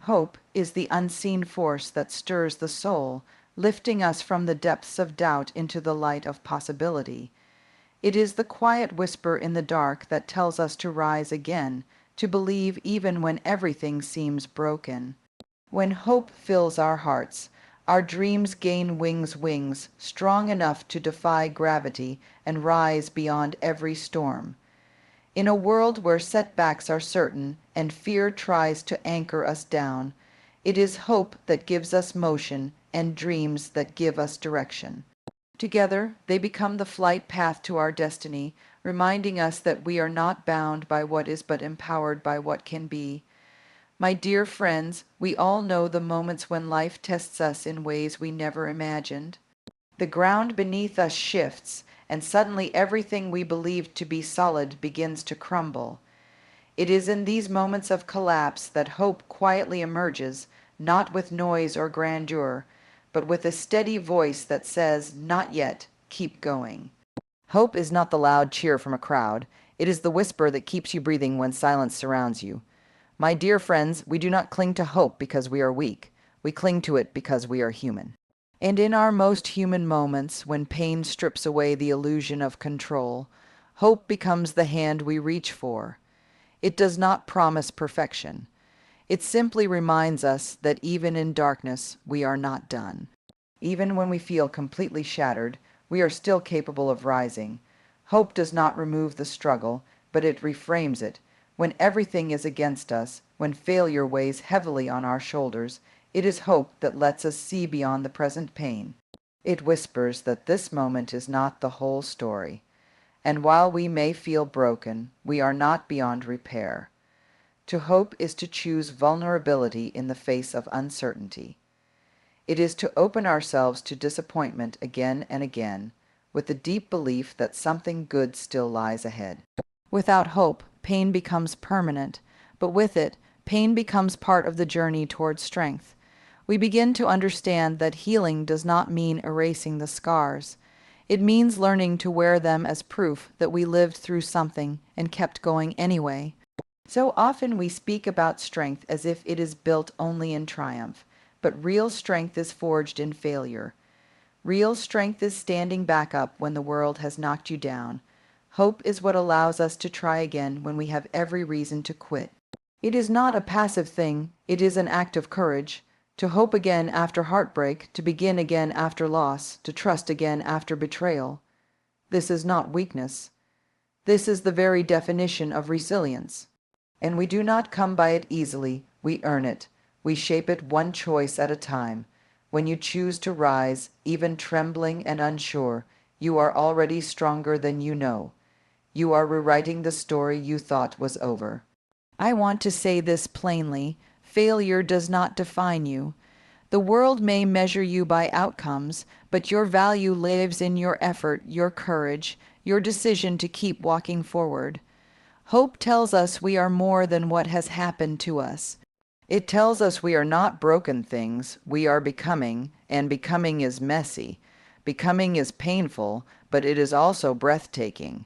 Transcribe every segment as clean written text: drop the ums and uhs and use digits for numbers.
Hope is the unseen force that stirs the soul, lifting us from the depths of doubt into the light of possibility. It is the quiet whisper in the dark that tells us to rise again, to believe even when everything seems broken. When hope fills our hearts, our dreams gain wings strong enough to defy gravity and rise beyond every storm. In a world where setbacks are certain and fear tries to anchor us down, it is hope that gives us motion and dreams that give us direction. Together, they become the flight path to our destiny, reminding us that we are not bound by what is but empowered by what can be. My dear friends, we all know the moments when life tests us in ways we never imagined. The ground beneath us shifts, and suddenly everything we believed to be solid begins to crumble. It is in these moments of collapse that hope quietly emerges, not with noise or grandeur, but with a steady voice that says, "Not yet, keep going." Hope is not the loud cheer from a crowd. It is the whisper that keeps you breathing when silence surrounds you. My dear friends, we do not cling to hope because we are weak. We cling to it because we are human. And in our most human moments, when pain strips away the illusion of control, hope becomes the hand we reach for. It does not promise perfection. It simply reminds us that even in darkness, we are not done. Even when we feel completely shattered, we are still capable of rising. Hope does not remove the struggle, but it reframes it. When everything is against us, when failure weighs heavily on our shoulders, it is hope that lets us see beyond the present pain. It whispers that this moment is not the whole story. And while we may feel broken, we are not beyond repair. To hope is to choose vulnerability in the face of uncertainty. It is to open ourselves to disappointment again and again, with the deep belief that something good still lies ahead. Without hope, pain becomes permanent, but with it, pain becomes part of the journey toward strength. We begin to understand that healing does not mean erasing the scars. It means learning to wear them as proof that we lived through something and kept going anyway. So often we speak about strength as if it is built only in triumph, but real strength is forged in failure. Real strength is standing back up when the world has knocked you down. Hope is what allows us to try again when we have every reason to quit. It is not a passive thing, it is an act of courage. To hope again after heartbreak, to begin again after loss, to trust again after betrayal. This is not weakness. This is the very definition of resilience. And we do not come by it easily, we earn it. We shape it one choice at a time. When you choose to rise, even trembling and unsure, you are already stronger than you know. You are rewriting the story you thought was over. I want to say this plainly. Failure does not define you. The world may measure you by outcomes, but your value lives in your effort, your courage, your decision to keep walking forward. Hope tells us we are more than what has happened to us. It tells us we are not broken things, we are becoming, and becoming is messy. Becoming is painful, but it is also breathtaking.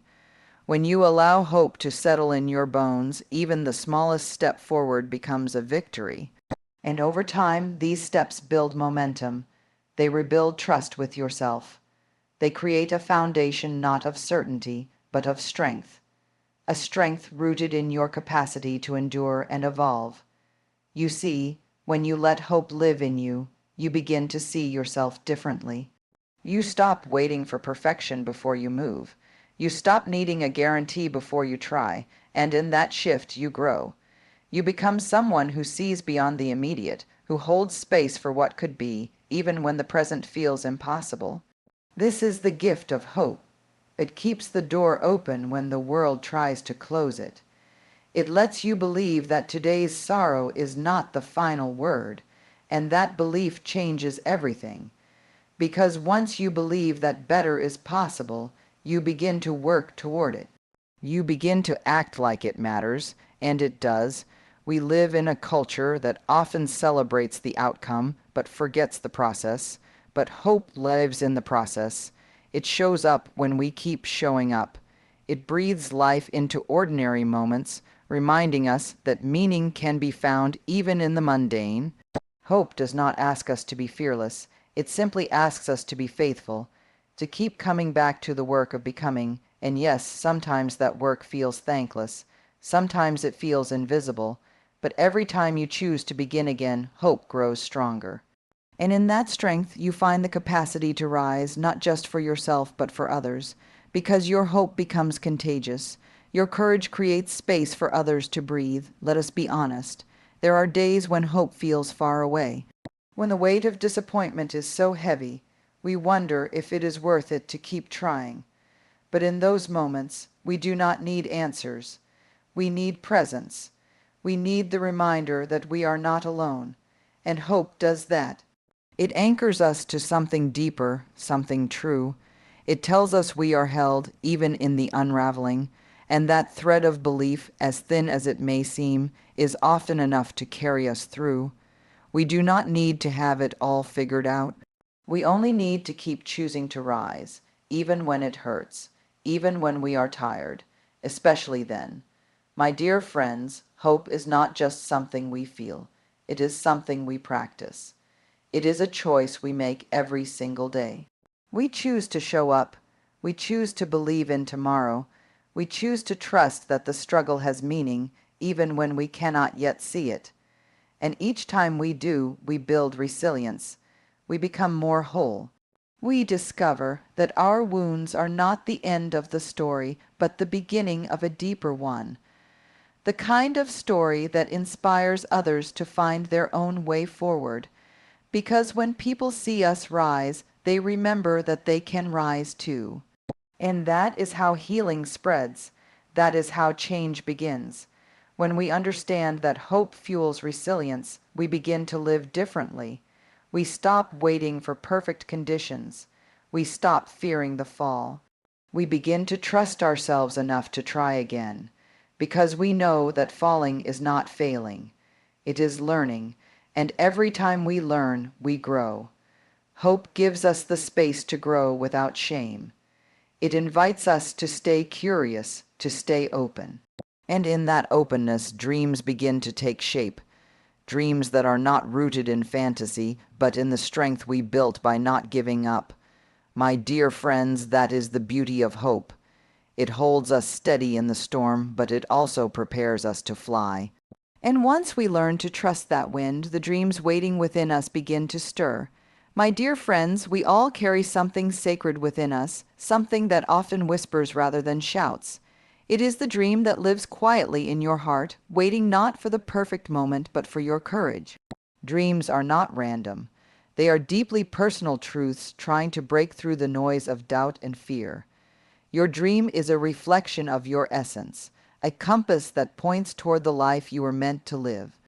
When you allow hope to settle in your bones, even the smallest step forward becomes a victory. And over time, these steps build momentum. They rebuild trust with yourself. They create a foundation not of certainty, but of strength. A strength rooted in your capacity to endure and evolve. You see, when you let hope live in you, you begin to see yourself differently. You stop waiting for perfection before you move. You stop needing a guarantee before you try, and in that shift you grow. You become someone who sees beyond the immediate, who holds space for what could be, even when the present feels impossible. This is the gift of hope. It keeps the door open when the world tries to close it. It lets you believe that today's sorrow is not the final word, and that belief changes everything. Because once you believe that better is possible, you begin to work toward it. You begin to act like it matters, and it does. We live in a culture that often celebrates the outcome, but forgets the process. But hope lives in the process. It shows up when we keep showing up. It breathes life into ordinary moments, reminding us that meaning can be found even in the mundane. Hope does not ask us to be fearless. It simply asks us to be faithful, to keep coming back to the work of becoming. And yes, sometimes that work feels thankless. Sometimes it feels invisible. But every time you choose to begin again, hope grows stronger. And in that strength, you find the capacity to rise, not just for yourself, but for others, because your hope becomes contagious. Your courage creates space for others to breathe. Let us be honest. There are days when hope feels far away. When the weight of disappointment is so heavy, we wonder if it is worth it to keep trying. But in those moments, we do not need answers. We need presence. We need the reminder that we are not alone. And hope does that. It anchors us to something deeper, something true. It tells us we are held, even in the unraveling, and that thread of belief, as thin as it may seem, is often enough to carry us through. We do not need to have it all figured out. We only need to keep choosing to rise, even when it hurts, even when we are tired, especially then. My dear friends, hope is not just something we feel. It is something we practice. It is a choice we make every single day. We choose to show up. We choose to believe in tomorrow. We choose to trust that the struggle has meaning, even when we cannot yet see it. And each time we do, we build resilience. We become more whole. We discover that our wounds are not the end of the story, but the beginning of a deeper one. The kind of story that inspires others to find their own way forward. Because when people see us rise, they remember that they can rise too. And that is how healing spreads. That is how change begins. When we understand that hope fuels resilience, we begin to live differently. We stop waiting for perfect conditions. We stop fearing the fall. We begin to trust ourselves enough to try again, because we know that falling is not failing. It is learning. And every time we learn, we grow. Hope gives us the space to grow without shame. It invites us to stay curious, to stay open. And in that openness, dreams begin to take shape. Dreams that are not rooted in fantasy, but in the strength we built by not giving up. My dear friends, that is the beauty of hope. It holds us steady in the storm, but it also prepares us to fly. And once we learn to trust that wind, the dreams waiting within us begin to stir. My dear friends, we all carry something sacred within us, something that often whispers rather than shouts. It is the dream that lives quietly in your heart, waiting not for the perfect moment, but for your courage. Dreams are not random. They are deeply personal truths trying to break through the noise of doubt and fear. Your dream is a reflection of your essence, a compass that points toward the life you were meant to live.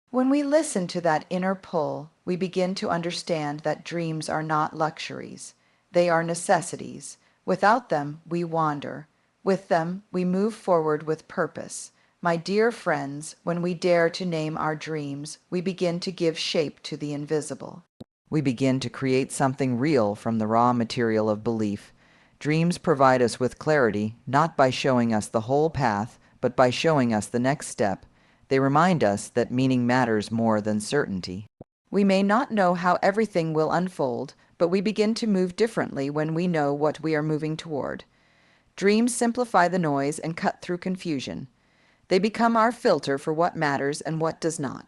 When we listen to that inner pull, we begin to understand that dreams are not luxuries. They are necessities. Without them, we wander. With them, we move forward with purpose. My dear friends, when we dare to name our dreams, we begin to give shape to the invisible. We begin to create something real from the raw material of belief. Dreams provide us with clarity, not by showing us the whole path, but by showing us the next step. They remind us that meaning matters more than certainty. We may not know how everything will unfold, but we begin to move differently when we know what we are moving toward. Dreams simplify the noise and cut through confusion. They become our filter for what matters and what does not.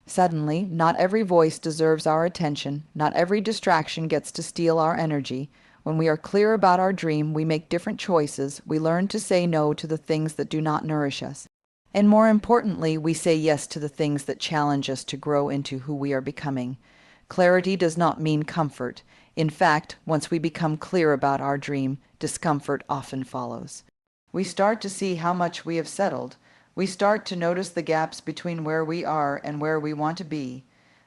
Suddenly, not every voice deserves our attention, not every distraction gets to steal our energy. When we are clear about our dream, we make different choices. We learn to say no to the things that do not nourish us. And more importantly, we say yes to the things that challenge us to grow into who we are becoming. Clarity does not mean comfort. In fact, once we become clear about our dream, discomfort often follows. We start to see how much we have settled. We start to notice the gaps between where we are and where we want to be.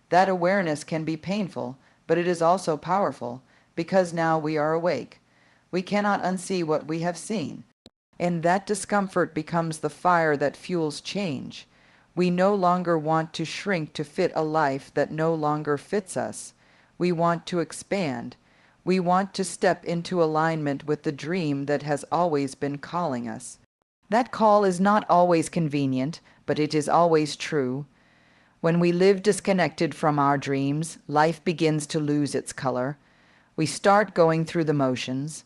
That awareness can be painful, but it is also powerful, because now we are awake. We cannot unsee what we have seen. And that discomfort becomes the fire that fuels change. We no longer want to shrink to fit a life that no longer fits us. We want to expand. We want to step into alignment with the dream that has always been calling us. That call is not always convenient, but it is always true. When we live disconnected from our dreams, life begins to lose its color. We start going through the motions.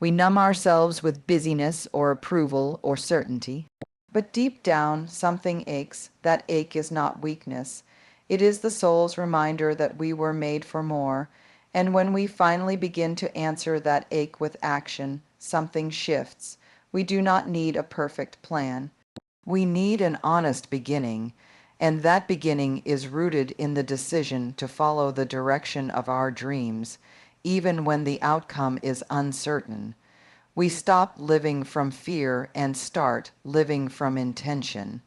We numb ourselves with busyness or approval or certainty. But deep down, something aches. That ache is not weakness. It is the soul's reminder that we were made for more. And when we finally begin to answer that ache with action, something shifts. We do not need a perfect plan. We need an honest beginning, and that beginning is rooted in the decision to follow the direction of our dreams, even when the outcome is uncertain. We stop living from fear and start living from intention.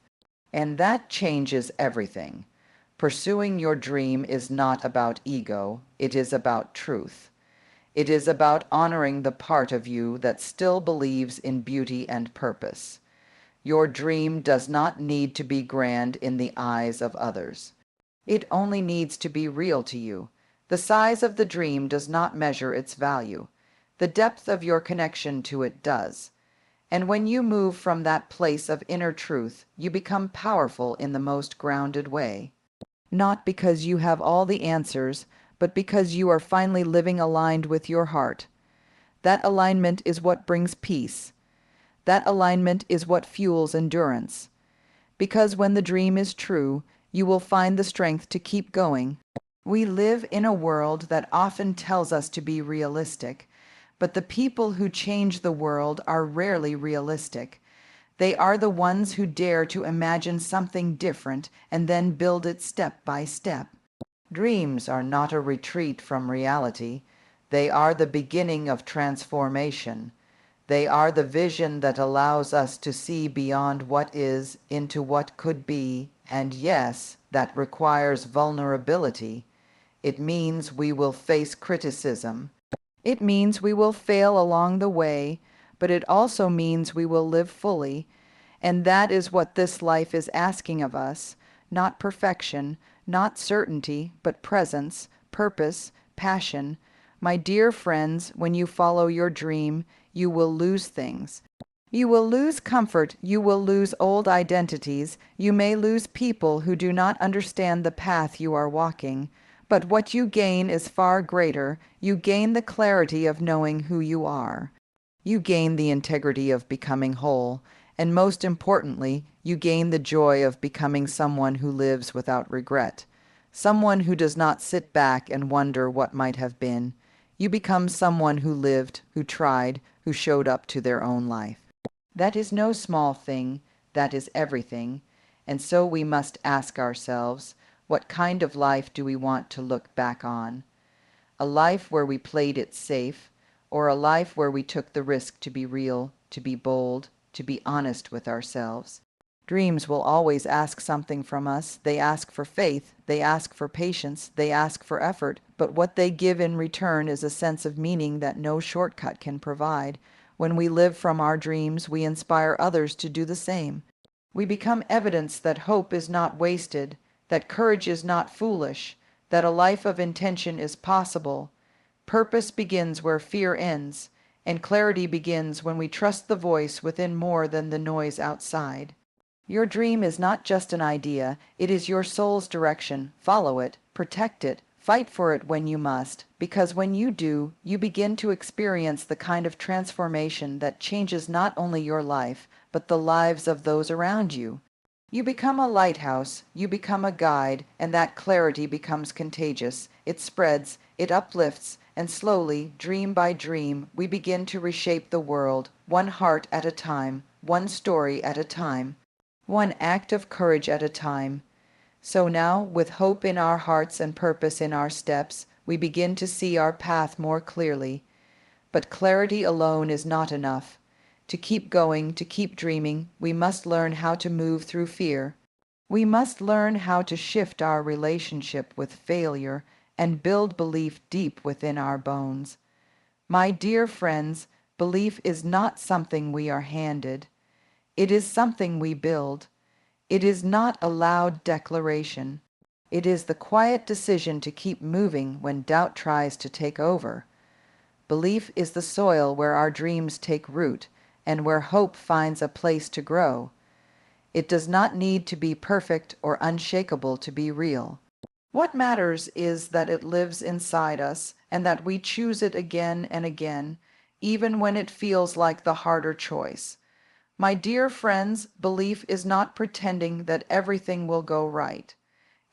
And that changes everything. Pursuing your dream is not about ego, it is about truth. It is about honoring the part of you that still believes in beauty and purpose. Your dream does not need to be grand in the eyes of others. It only needs to be real to you. The size of the dream does not measure its value. The depth of your connection to it does. And when you move from that place of inner truth, you become powerful in the most grounded way. Not because you have all the answers, but because you are finally living aligned with your heart. That alignment is what brings peace. That alignment is what fuels endurance. Because when the dream is true, you will find the strength to keep going. We live in a world that often tells us to be realistic, but the people who change the world are rarely realistic. They are the ones who dare to imagine something different and then build it step by step. Dreams are not a retreat from reality. They are the beginning of transformation. They are the vision that allows us to see beyond what is into what could be, and yes, that requires vulnerability. It means we will face criticism. It means we will fail along the way, but it also means we will live fully. And that is what this life is asking of us. Not perfection, not certainty, but presence, purpose, passion. My dear friends, when you follow your dream, you will lose things. You will lose comfort, you will lose old identities, you may lose people who do not understand the path you are walking. But what you gain is far greater. You gain the clarity of knowing who you are. You gain the integrity of becoming whole. And most importantly, you gain the joy of becoming someone who lives without regret. Someone who does not sit back and wonder what might have been. You become someone who lived, who tried, who showed up to their own life. That is no small thing. That is everything. And so we must ask ourselves, what kind of life do we want to look back on? A life where we played it safe, or a life where we took the risk to be real, to be bold, to be honest with ourselves? Dreams will always ask something from us. They ask for faith, they ask for patience, they ask for effort, but what they give in return is a sense of meaning that no shortcut can provide. When we live from our dreams, we inspire others to do the same. We become evidence that hope is not wasted, that courage is not foolish, that a life of intention is possible. Purpose begins where fear ends, and clarity begins when we trust the voice within more than the noise outside. Your dream is not just an idea, it is your soul's direction. Follow it, protect it, fight for it when you must, because when you do, you begin to experience the kind of transformation that changes not only your life, but the lives of those around you. You become a lighthouse, you become a guide, and that clarity becomes contagious. It spreads, it uplifts, and slowly, dream by dream, we begin to reshape the world, one heart at a time, one story at a time, one act of courage at a time. So now, with hope in our hearts and purpose in our steps, we begin to see our path more clearly. But clarity alone is not enough. To keep going, to keep dreaming, we must learn how to move through fear. We must learn how to shift our relationship with failure and build belief deep within our bones. My dear friends, belief is not something we are handed. It is something we build. It is not a loud declaration. It is the quiet decision to keep moving when doubt tries to take over. Belief is the soil where our dreams take root, and where hope finds a place to grow. It does not need to be perfect or unshakable to be real. What matters is that it lives inside us and that we choose it again and again, even when it feels like the harder choice. My dear friends, belief is not pretending that everything will go right.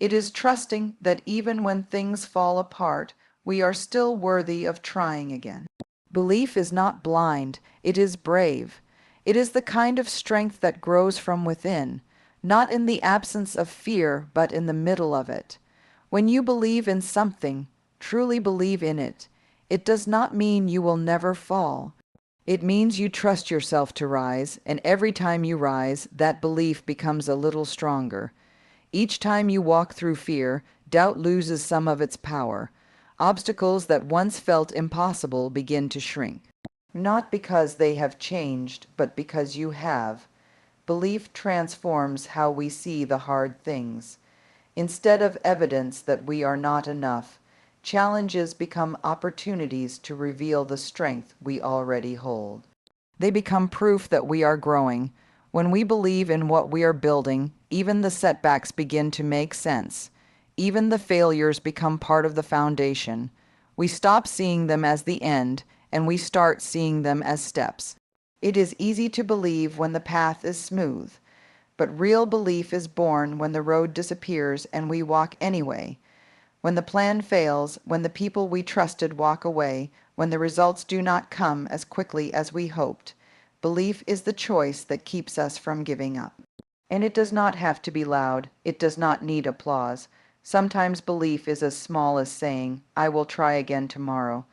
It is trusting that even when things fall apart, we are still worthy of trying again. Belief is not blind, it is brave. It is the kind of strength that grows from within, not in the absence of fear, but in the middle of it. When you believe in something, truly believe in it, it does not mean you will never fall. It means you trust yourself to rise, and every time you rise, that belief becomes a little stronger. Each time you walk through fear, doubt loses some of its power. Obstacles that once felt impossible begin to shrink. Not because they have changed, but because you have. Belief transforms how we see the hard things. Instead of evidence that we are not enough, challenges become opportunities to reveal the strength we already hold. They become proof that we are growing. When we believe in what we are building, even the setbacks begin to make sense. Even the failures become part of the foundation. We stop seeing them as the end, and we start seeing them as steps. It is easy to believe when the path is smooth, but real belief is born when the road disappears and we walk anyway. When the plan fails, when the people we trusted walk away, when the results do not come as quickly as we hoped, belief is the choice that keeps us from giving up. And it does not have to be loud. It does not need applause. Sometimes belief is as small as saying, "I will try again tomorrow."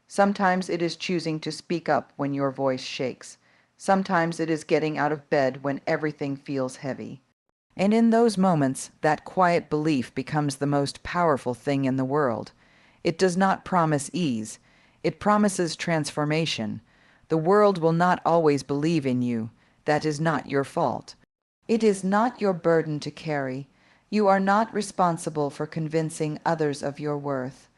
Sometimes it is choosing to speak up when your voice shakes. Sometimes it is getting out of bed when everything feels heavy. And in those moments, that quiet belief becomes the most powerful thing in the world. It does not promise ease. It promises transformation. The world will not always believe in you. That is not your fault. It is not your burden to carry. You are not responsible for convincing others of your worth.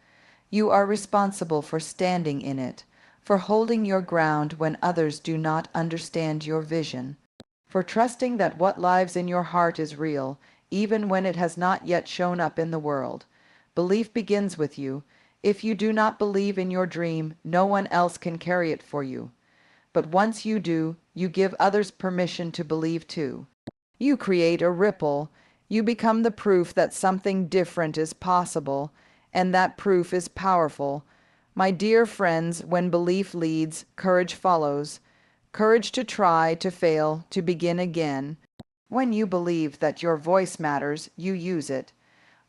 You are responsible for standing in it, for holding your ground when others do not understand your vision, for trusting that what lives in your heart is real, even when it has not yet shown up in the world. Belief begins with you. If you do not believe in your dream, no one else can carry it for you. But once you do, you give others permission to believe too. You create a ripple. You become the proof that something different is possible, and that proof is powerful. My dear friends, when belief leads, courage follows. Courage to try, to fail, to begin again. When you believe that your voice matters, you use it.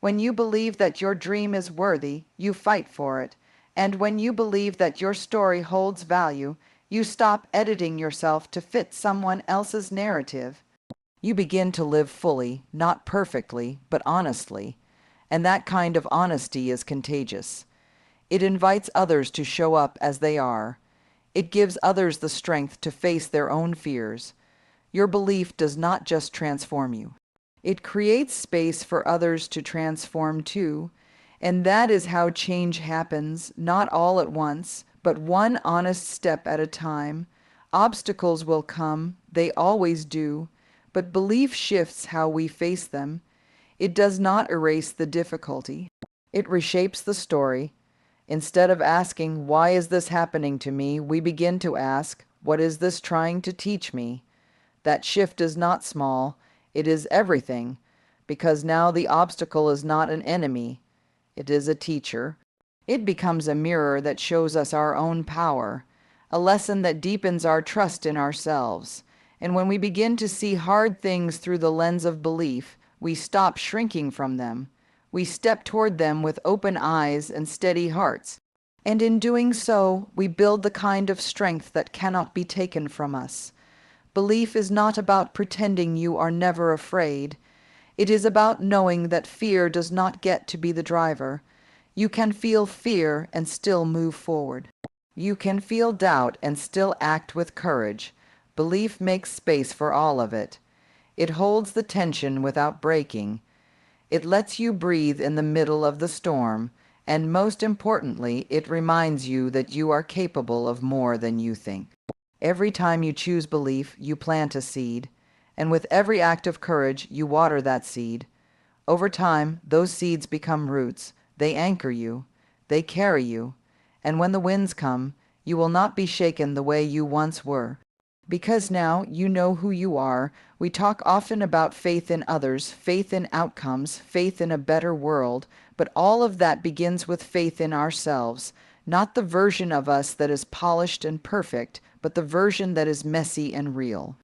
When you believe that your dream is worthy, you fight for it. And when you believe that your story holds value, you stop editing yourself to fit someone else's narrative. You begin to live fully, not perfectly, but honestly. And that kind of honesty is contagious. It invites others to show up as they are. It gives others the strength to face their own fears. Your belief does not just transform you. It creates space for others to transform too. And that is how change happens, not all at once, but one honest step at a time. Obstacles will come, they always do, but belief shifts how we face them. It does not erase the difficulty. It reshapes the story. Instead of asking, "Why is this happening to me?" we begin to ask, "What is this trying to teach me?" That shift is not small, it is everything, because now the obstacle is not an enemy, it is a teacher. It becomes a mirror that shows us our own power, a lesson that deepens our trust in ourselves. And when we begin to see hard things through the lens of belief, we stop shrinking from them. We step toward them with open eyes and steady hearts. And in doing so, we build the kind of strength that cannot be taken from us. Belief is not about pretending you are never afraid. It is about knowing that fear does not get to be the driver. You can feel fear and still move forward. You can feel doubt and still act with courage. Belief makes space for all of it. It holds the tension without breaking. It lets you breathe in the middle of the storm, and most importantly, it reminds you that you are capable of more than you think. Every time you choose belief, you plant a seed, and with every act of courage, you water that seed. Over time, those seeds become roots. They anchor you. They carry you. And when the winds come, you will not be shaken the way you once were. Because now you know who you are, we talk often about faith in others, faith in outcomes, faith in a better world, but all of that begins with faith in ourselves, not the version of us that is polished and perfect, but the version that is messy and real.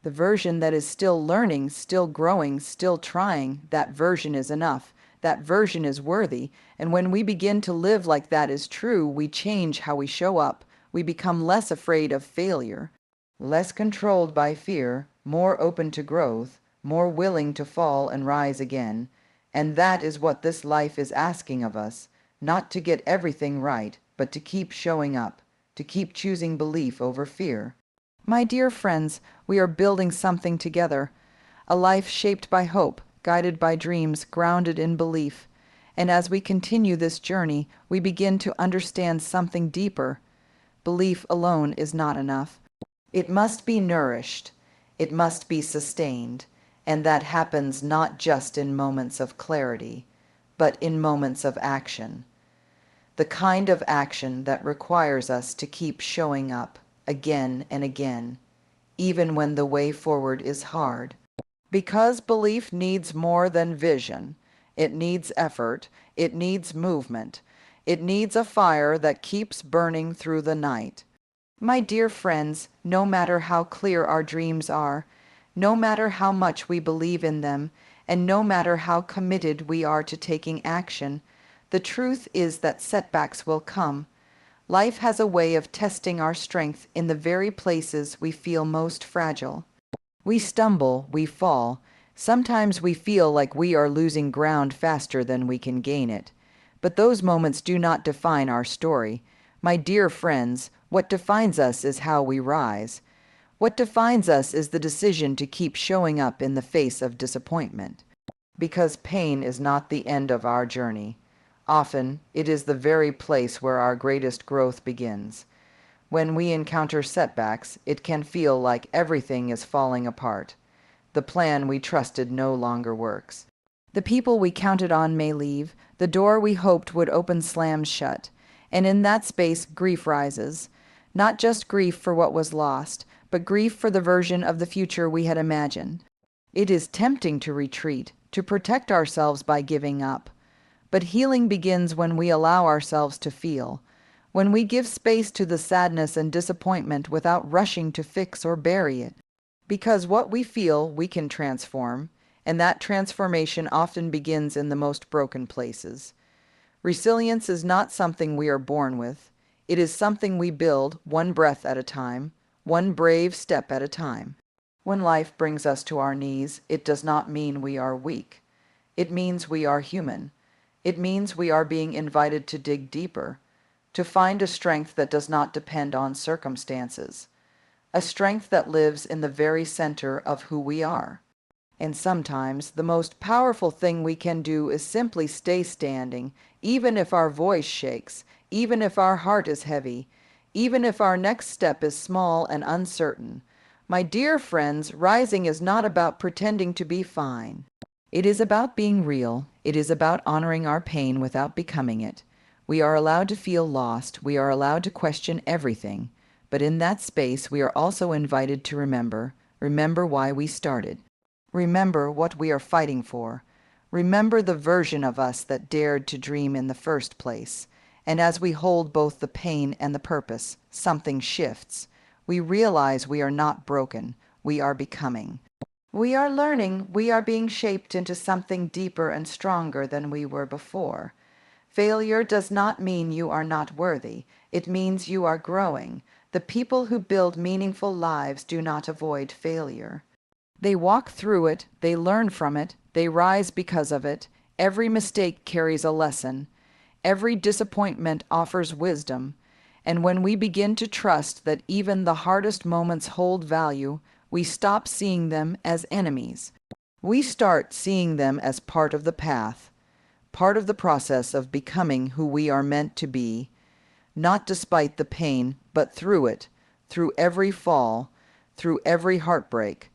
The version that is still learning, still growing, still trying, that version is enough. That version is worthy, and when we begin to live like that is true, we change how we show up. We become less afraid of failure, less controlled by fear, more open to growth, more willing to fall and rise again. And that is what this life is asking of us, not to get everything right, but to keep showing up, to keep choosing belief over fear. My dear friends, we are building something together, a life shaped by hope, guided by dreams, grounded in belief. And as we continue this journey, we begin to understand something deeper. Belief alone is not enough. It must be nourished, it must be sustained, and that happens not just in moments of clarity, but in moments of action. The kind of action that requires us to keep showing up again and again, even when the way forward is hard. Because belief needs more than vision. It needs effort, it needs movement, it needs a fire that keeps burning through the night. My dear friends, no matter how clear our dreams are, no matter how much we believe in them, and no matter how committed we are to taking action, the truth is that setbacks will come. Life has a way of testing our strength in the very places we feel most fragile. We stumble, we fall. Sometimes we feel like we are losing ground faster than we can gain it. But those moments do not define our story. My dear friends, what defines us is how we rise. What defines us is the decision to keep showing up in the face of disappointment. Because pain is not the end of our journey. Often, it is the very place where our greatest growth begins. When we encounter setbacks, it can feel like everything is falling apart. The plan we trusted no longer works. The people we counted on may leave, the door we hoped would open slams shut, and in that space grief rises. Not just grief for what was lost, but grief for the version of the future we had imagined. It is tempting to retreat, to protect ourselves by giving up. But healing begins when we allow ourselves to feel, when we give space to the sadness and disappointment without rushing to fix or bury it. Because what we feel, we can transform, and that transformation often begins in the most broken places. Resilience is not something we are born with. It is something we build one breath at a time, one brave step at a time. When life brings us to our knees, it does not mean we are weak. It means we are human. It means we are being invited to dig deeper, to find a strength that does not depend on circumstances, a strength that lives in the very center of who we are. And sometimes the most powerful thing we can do is simply stay standing, even if our voice shakes, even if our heart is heavy, even if our next step is small and uncertain. My dear friends, rising is not about pretending to be fine. It is about being real. It is about honoring our pain without becoming it. We are allowed to feel lost. We are allowed to question everything. But in that space, we are also invited to remember why we started. Remember what we are fighting for. Remember the version of us that dared to dream in the first place. And as we hold both the pain and the purpose, something shifts. We realize we are not broken. We are becoming. We are learning. We are being shaped into something deeper and stronger than we were before. Failure does not mean you are not worthy. It means you are growing. The people who build meaningful lives do not avoid failure. They walk through it, they learn from it, they rise because of it. Every mistake carries a lesson. Every disappointment offers wisdom. And when we begin to trust that even the hardest moments hold value, we stop seeing them as enemies. We start seeing them as part of the path, part of the process of becoming who we are meant to be, not despite the pain, but through it, through every fall, through every heartbreak,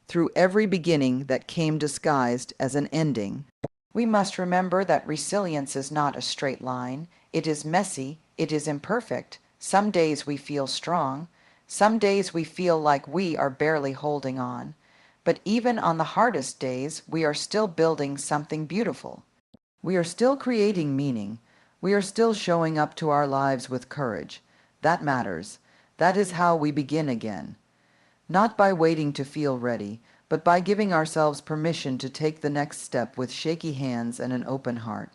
through every beginning that came disguised as an ending. We must remember that resilience is not a straight line. It is messy, it is imperfect. Some days we feel strong, some days we feel like we are barely holding on. But even on the hardest days, we are still building something beautiful. We are still creating meaning. We are still showing up to our lives with courage. That matters. That is how we begin again. Not by waiting to feel ready, but by giving ourselves permission to take the next step with shaky hands and an open heart.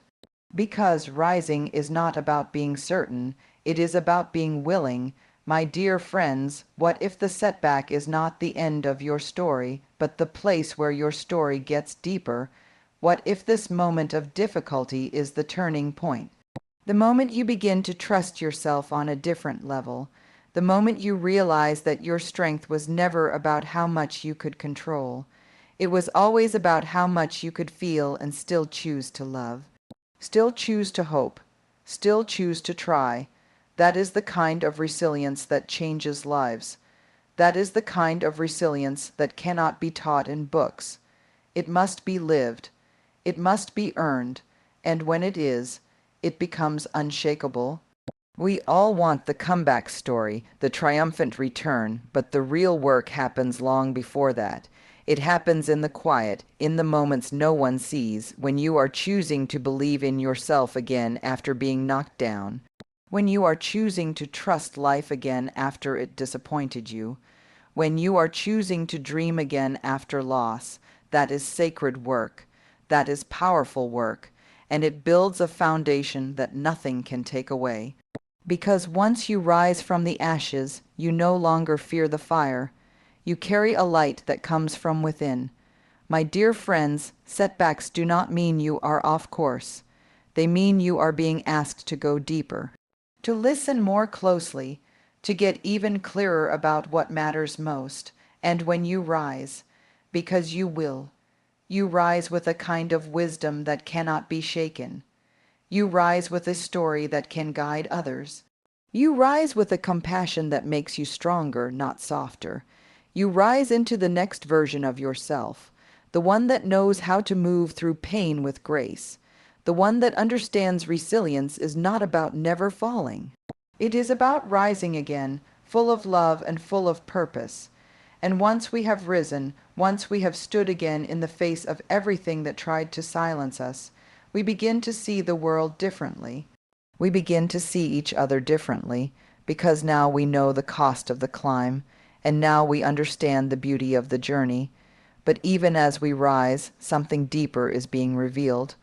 Because rising is not about being certain, it is about being willing. My dear friends, what if the setback is not the end of your story, but the place where your story gets deeper? What if this moment of difficulty is the turning point? The moment you begin to trust yourself on a different level, the moment you realize that your strength was never about how much you could control. It was always about how much you could feel and still choose to love, still choose to hope, still choose to try. That is the kind of resilience that changes lives. That is the kind of resilience that cannot be taught in books. It must be lived. It must be earned. And when it is, it becomes unshakable. We all want the comeback story, the triumphant return, but the real work happens long before that. It happens in the quiet, in the moments no one sees, when you are choosing to believe in yourself again after being knocked down, when you are choosing to trust life again after it disappointed you, when you are choosing to dream again after loss. That is sacred work. That is powerful work, and it builds a foundation that nothing can take away. Because once you rise from the ashes, you no longer fear the fire. You carry a light that comes from within. My dear friends, setbacks do not mean you are off course. They mean you are being asked to go deeper, to listen more closely, to get even clearer about what matters most. And when you rise, because you will, you rise with a kind of wisdom that cannot be shaken. You rise with a story that can guide others. You rise with a compassion that makes you stronger, not softer. You rise into the next version of yourself, the one that knows how to move through pain with grace, the one that understands resilience is not about never falling. It is about rising again, full of love and full of purpose. And once we have risen, once we have stood again in the face of everything that tried to silence us, we begin to see the world differently. We begin to see each other differently, because now we know the cost of the climb, and now we understand the beauty of the journey. But even as we rise, something deeper is being revealed,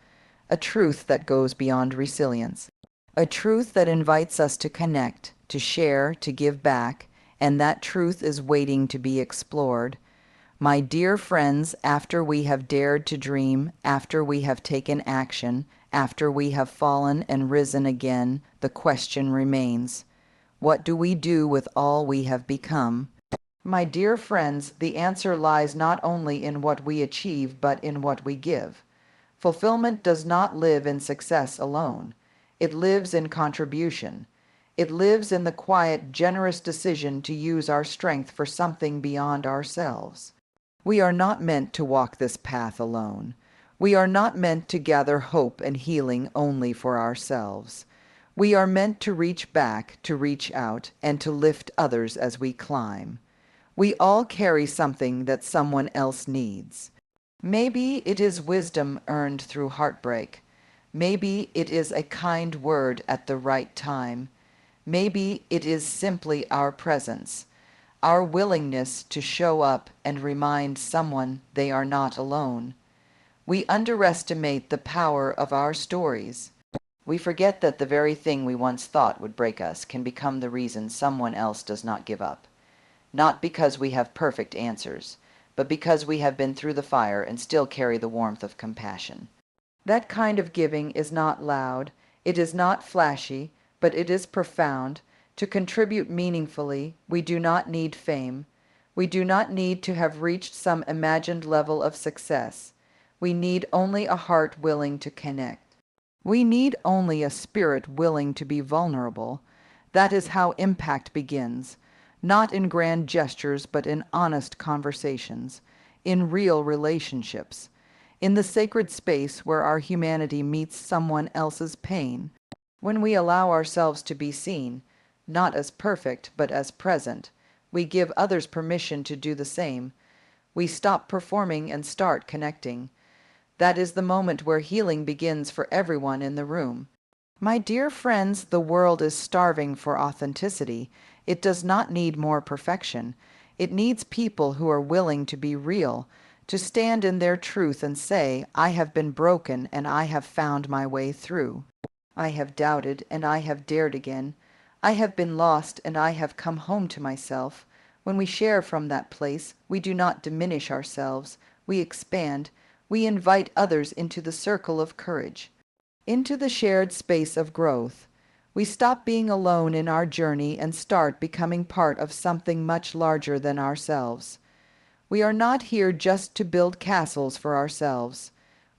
a truth that goes beyond resilience, a truth that invites us to connect, to share, to give back, and that truth is waiting to be explored. My dear friends, after we have dared to dream, after we have taken action, after we have fallen and risen again, the question remains, what do we do with all we have become? My dear friends, the answer lies not only in what we achieve, but in what we give. Fulfillment does not live in success alone. It lives in contribution. It lives in the quiet, generous decision to use our strength for something beyond ourselves. We are not meant to walk this path alone. We are not meant to gather hope and healing only for ourselves. We are meant to reach back, to reach out, and to lift others as we climb. We all carry something that someone else needs. Maybe it is wisdom earned through heartbreak. Maybe it is a kind word at the right time. Maybe it is simply our presence, our willingness to show up and remind someone they are not alone. We underestimate the power of our stories. We forget that the very thing we once thought would break us can become the reason someone else does not give up. Not because we have perfect answers, but because we have been through the fire and still carry the warmth of compassion. That kind of giving is not loud, it is not flashy, but it is profound. To contribute meaningfully, we do not need fame. We do not need to have reached some imagined level of success. We need only a heart willing to connect. We need only a spirit willing to be vulnerable. That is how impact begins. not in grand gestures, but in honest conversations, in real relationships, in the sacred space where our humanity meets someone else's pain. When we allow ourselves to be seen, not as perfect, but as present, we give others permission to do the same. We stop performing and start connecting. That is the moment where healing begins for everyone in the room. My dear friends, the world is starving for authenticity. It does not need more perfection. It needs people who are willing to be real, to stand in their truth and say, I have been broken and I have found my way through. I have doubted and I have dared again. I have been lost and I have come home to myself. When we share from that place, we do not diminish ourselves. We expand. We invite others into the circle of courage, into the shared space of growth. We stop being alone in our journey and start becoming part of something much larger than ourselves. We are not here just to build castles for ourselves.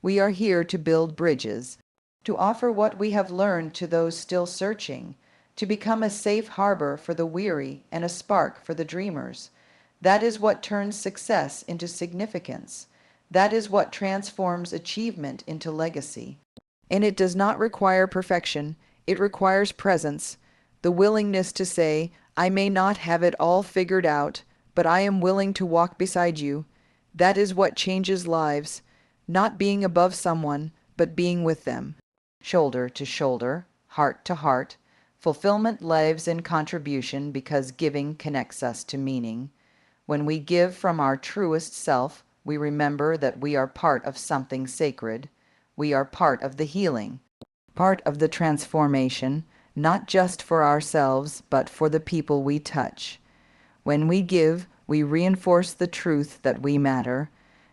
We are here to build bridges, to offer what we have learned to those still searching, to become a safe harbor for the weary and a spark for the dreamers. That is what turns success into significance. That is what transforms achievement into legacy. And it does not require perfection. It requires presence, the willingness to say, I may not have it all figured out, but I am willing to walk beside you. That is what changes lives, not being above someone, but being with them. Shoulder to shoulder, heart to heart, fulfillment lives in contribution because giving connects us to meaning. When we give from our truest self, we remember that we are part of something sacred. We are part of the healing, part of the transformation, not just for ourselves, but for the people we touch. When we give, we reinforce the truth that we matter,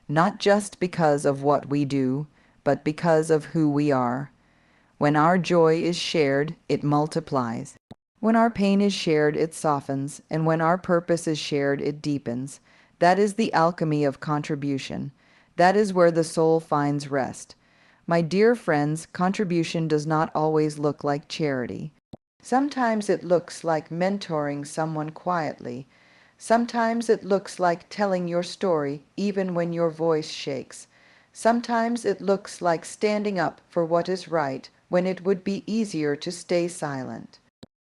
not just because of what we do, but because of who we are. When our joy is shared, it multiplies. When our pain is shared, it softens, and when our purpose is shared, it deepens. That is the alchemy of contribution. That is where the soul finds rest. My dear friends, contribution does not always look like charity. Sometimes it looks like mentoring someone quietly. Sometimes it looks like telling your story even when your voice shakes. Sometimes it looks like standing up for what is right when it would be easier to stay silent.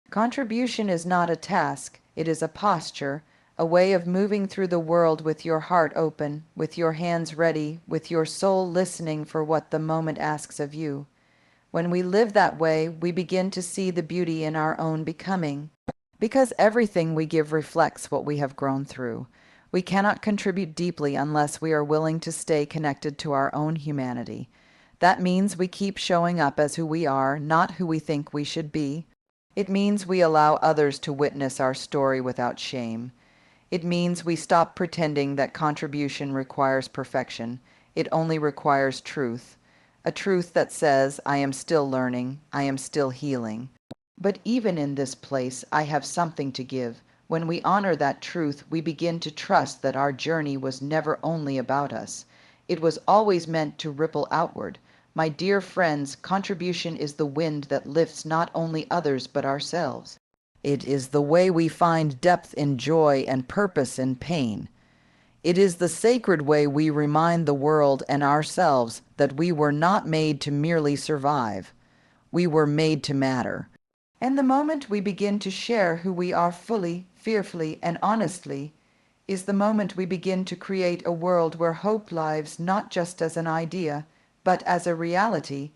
Contribution is not a task, it is a posture, a way of moving through the world with your heart open, with your hands ready, with your soul listening for what the moment asks of you. When we live that way, we begin to see the beauty in our own becoming, because everything we give reflects what we have grown through. We cannot contribute deeply unless we are willing to stay connected to our own humanity. That means we keep showing up as who we are, not who we think we should be. It means we allow others to witness our story without shame. It means we stop pretending that contribution requires perfection. It only requires truth. A truth that says, I am still learning, I am still healing. But even in this place, I have something to give. When we honor that truth, we begin to trust that our journey was never only about us. It was always meant to ripple outward. My dear friends, contribution is the wind that lifts not only others but ourselves. It is the way we find depth in joy and purpose in pain. It is the sacred way we remind the world and ourselves that we were not made to merely survive. We were made to matter. And the moment we begin to share who we are fully, fearfully, and honestly, is the moment we begin to create a world where hope lives not just as an idea, but as a reality,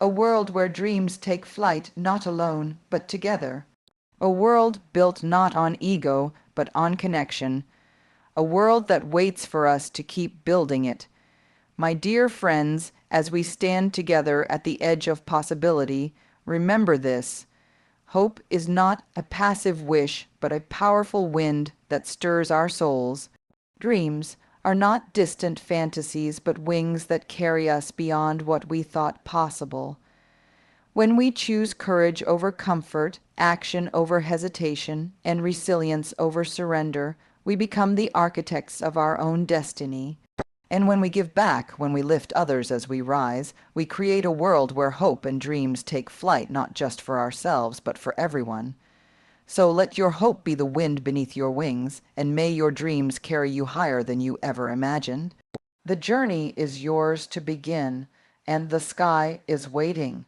a world where dreams take flight not alone, but together, a world built not on ego, but on connection, a world that waits for us to keep building it. My dear friends, as we stand together at the edge of possibility, remember this. Hope is not a passive wish, but a powerful wind that stirs our souls. Dreams are not distant fantasies, but wings that carry us beyond what we thought possible. When we choose courage over comfort, action over hesitation, and resilience over surrender, we become the architects of our own destiny. And when we give back, when we lift others as we rise, we create a world where hope and dreams take flight not just for ourselves, but for everyone. So let your hope be the wind beneath your wings, and may your dreams carry you higher than you ever imagined. The journey is yours to begin, and the sky is waiting.